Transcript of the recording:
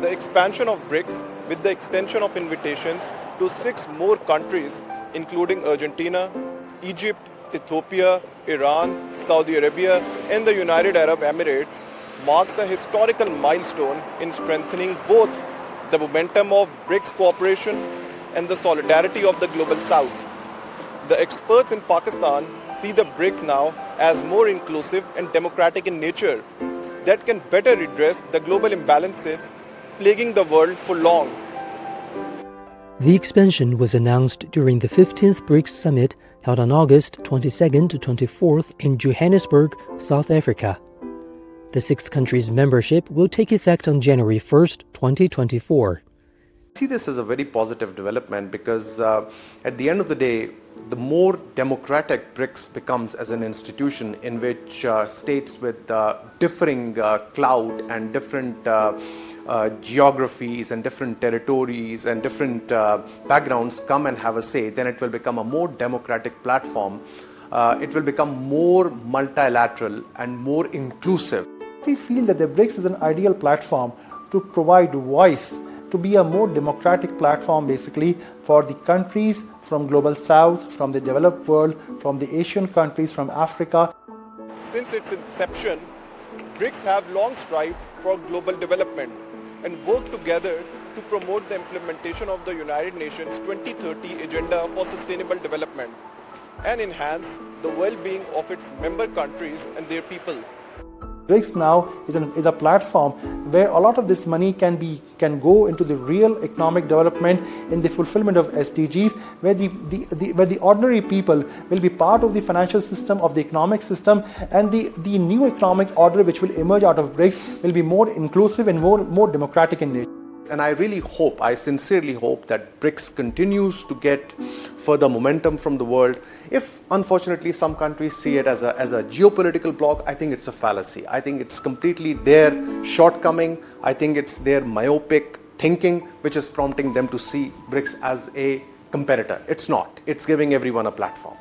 the expansion of BRICS with the extension of invitations to 6 more countries, including Argentina, Egypt, Ethiopia, Iran, Saudi Arabia, and the United Arab Emirates, marks a historical milestone in strengthening both the momentum of BRICS cooperation and the solidarity of the global South. The experts in Pakistan see the BRICS now as more inclusive and democratic in nature that can better redress the global imbalances plaguing the world for long. The expansion was announced during the 15th BRICS Summit held on August 22nd to 24th in Johannesburg, South Africa. The 6 countries' membership will take effect on January 1st, 2024. I see this as a very positive development because at the end of the day, the more democratic BRICS becomes as an institution in which states with differing clout and different geographies and different territories and different backgrounds come and have a say, then it will become a more democratic platform. It will become more multilateral and more inclusive. We feel that the BRICS is an ideal platform to provide voice, to be a more democratic platform basically for the countries from global south, from the developed world, from the Asian countries, from Africa. Since its inception, BRICS have long strived for global development and worked together to promote the implementation of the United Nations 2030 Agenda for Sustainable Development and enhance the well-being of its member countries and their people. BRICS now is a platform where a lot of this money can go into the real economic development in the fulfillment of SDGs, where the ordinary people will be part of the financial system, of the economic system, and the new economic order which will emerge out of BRICS will be more inclusive and more democratic in nature. And I sincerely hope that BRICS continues to get further momentum from the world. If unfortunately some countries see it as a geopolitical bloc, I think it's a fallacy. I think it's completely their shortcoming. I think it's their myopic thinking which is prompting them to see BRICS as a competitor. It's not. It's giving everyone a platform.